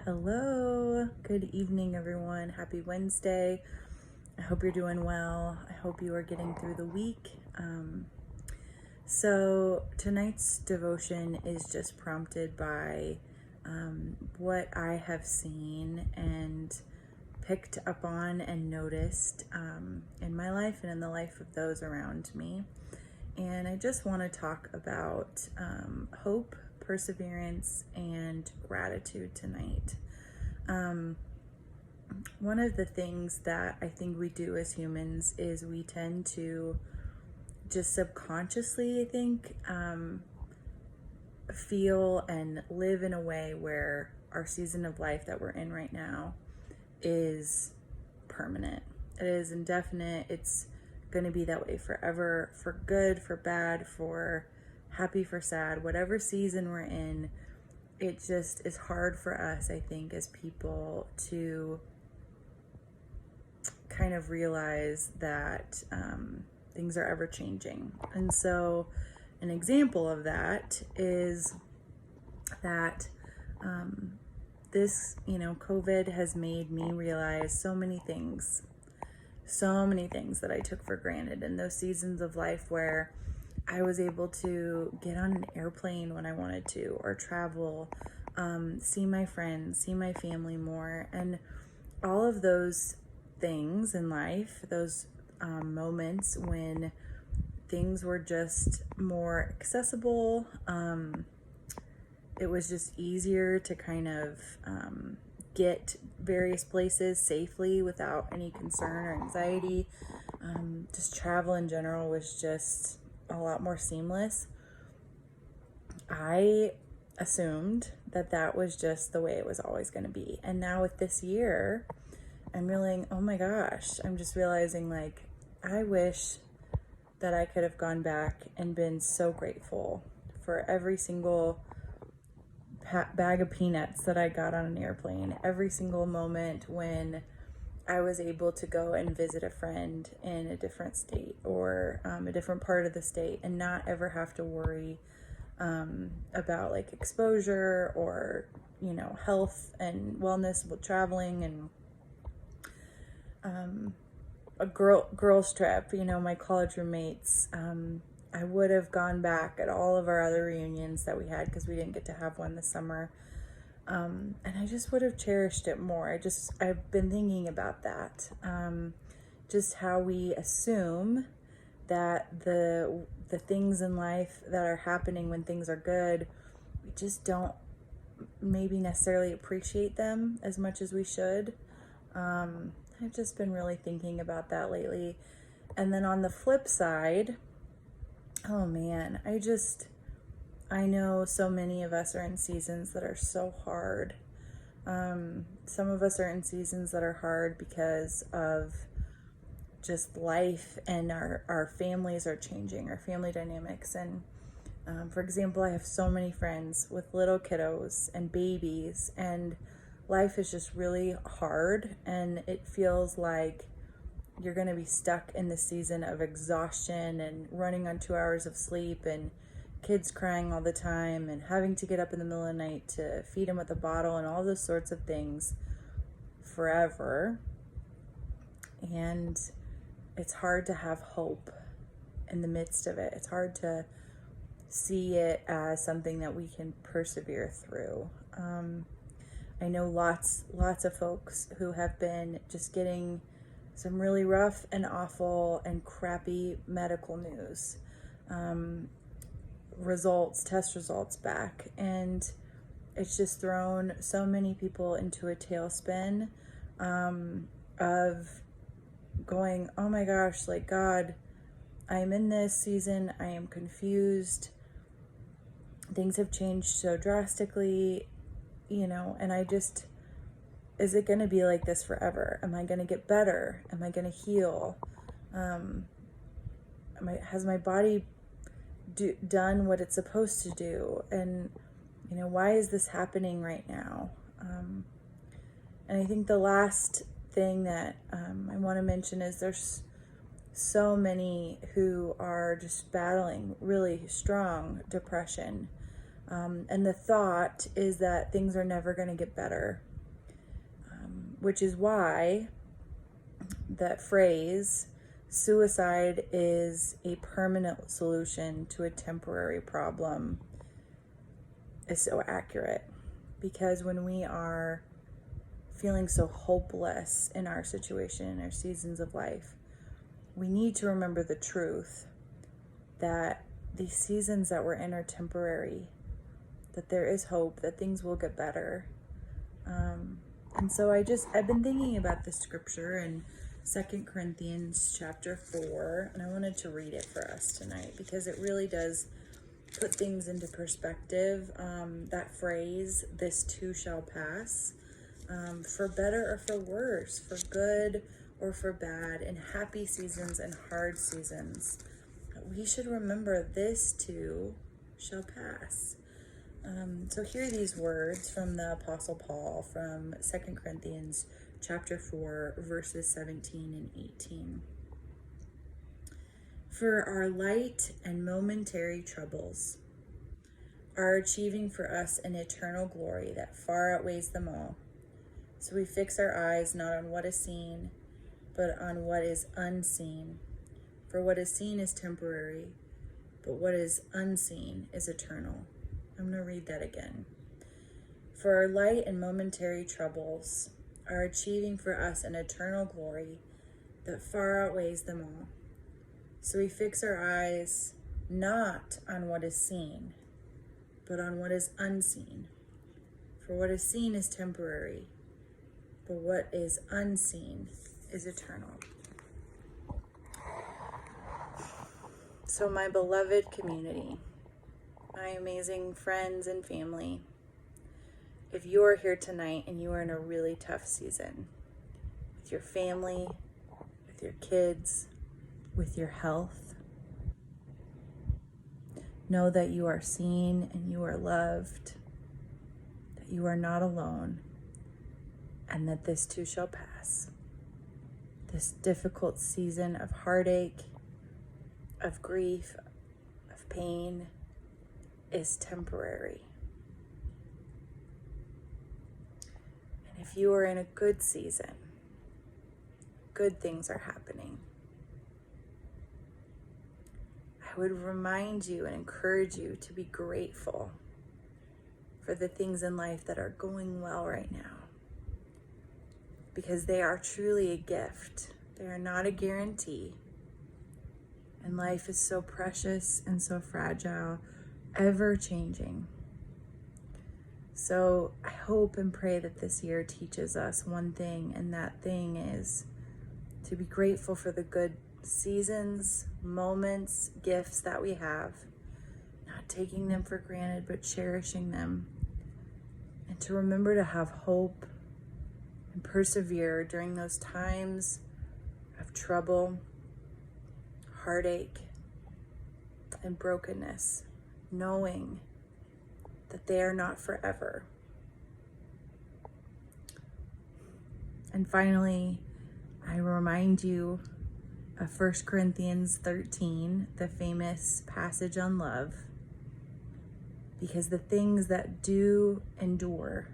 Hello, good evening, everyone. Happy Wednesday. I hope you're doing well. I hope you are getting through the week. So, tonight's devotion is just prompted by what I have seen and picked up on and noticed in my life and in the life of those around me. And I just want to talk about hope, perseverance, and gratitude tonight. One of the things that I think we do as humans is we tend to just subconsciously, I think, feel and live in a way where our season of life that we're in right now is permanent. It is indefinite. It's going to be that way forever, for good, for bad, for happy, for sad, whatever season we're in. It just is hard for us, I think, as people to kind of realize that things are ever changing. And so an example of that is that this, COVID has made me realize so many things that I took for granted in those seasons of life where I was able to get on an airplane when I wanted to, or travel, see my friends, see my family more. And all of those things in life, those moments when things were just more accessible, it was just easier to kind of get various places safely without any concern or anxiety. Just travel in general was just a lot more seamless. I assumed that was just the way it was always going to be. And now with this year, I'm realizing, oh my gosh, I'm just realizing, like, I wish that I could have gone back and been so grateful for every single bag of peanuts that I got on an airplane, every single moment when I was able to go and visit a friend in a different state or a different part of the state and not ever have to worry about like exposure or, health and wellness with traveling. And a girls trip, my college roommates, I would have gone back at all of our other reunions that we had because we didn't get to have one this summer. And I just would have cherished it more. I've been thinking about that. Just how we assume that the things in life that are happening when things are good, we just don't maybe necessarily appreciate them as much as we should. I've just been really thinking about that lately. And then on the flip side, oh man, I know so many of us are in seasons that are so hard. Some of us are in seasons that are hard because of just life, and our families are changing, our family dynamics. And for example, I have so many friends with little kiddos and babies, and life is just really hard, and it feels like you're going to be stuck in the season of exhaustion and running on 2 hours of sleep and kids crying all the time and having to get up in the middle of the night to feed them with a bottle and all those sorts of things forever. And it's hard to have hope in the midst of it. It's hard to see it as something that we can persevere through. I know lots of folks who have been just getting some really rough and awful and crappy medical news, test results back, and it's just thrown so many people into a tailspin of going, oh my gosh, like, God, I'm in this season, I am confused, things have changed so drastically, and is it going to be like this forever? Am I going to get better? Am I going to heal? Has my body done what it's supposed to do? And, why is this happening right now? And I think the last thing that I want to mention is there's so many who are just battling really strong depression. And the thought is that things are never going to get better, which is why that phrase, suicide is a permanent solution to a temporary problem, is so accurate. Because when we are feeling so hopeless in our situation, in our seasons of life, we need to remember the truth that these seasons that we're in are temporary, that there is hope, that things will get better. And so I've been thinking about this scripture in 2 Corinthians chapter 4, and I wanted to read it for us tonight because it really does put things into perspective. That phrase, this too shall pass, for better or for worse, for good or for bad, in happy seasons and hard seasons, we should remember this too shall pass. So hear these words from the Apostle Paul from 2 Corinthians chapter 4, verses 17 and 18. For our light and momentary troubles are achieving for us an eternal glory that far outweighs them all. So we fix our eyes not on what is seen, but on what is unseen. For what is seen is temporary, but what is unseen is eternal. I'm going to read that again. For our light and momentary troubles are achieving for us an eternal glory that far outweighs them all. So we fix our eyes not on what is seen, but on what is unseen. For what is seen is temporary, but what is unseen is eternal. So my beloved community, my amazing friends and family, if you are here tonight and you are in a really tough season with your family, with your kids, with your health, know that you are seen and you are loved, that you are not alone, and that this too shall pass. This difficult season of heartache, of grief, of pain is temporary. And if you are in a good season, good things are happening. I would remind you and encourage you to be grateful for the things in life that are going well right now, because they are truly a gift. They are not a guarantee. And life is so precious and so fragile, ever changing. So I hope and pray that this year teaches us one thing, and that thing is to be grateful for the good seasons, moments, gifts that we have, not taking them for granted, but cherishing them, and to remember to have hope and persevere during those times of trouble, heartache, and brokenness, knowing that they are not forever. And finally, I remind you of 1 Corinthians 13, the famous passage on love, because the things that do endure,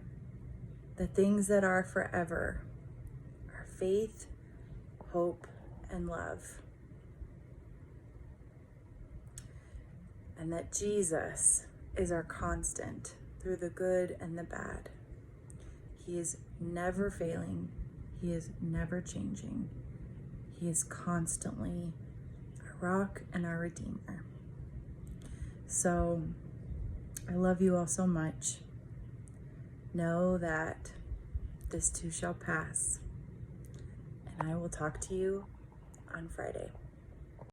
the things that are forever, are faith, hope, and love. And that Jesus is our constant through the good and the bad. He is never failing. He is never changing. He is constantly our rock and our redeemer. So I love you all so much. Know that this too shall pass. And I will talk to you on Friday.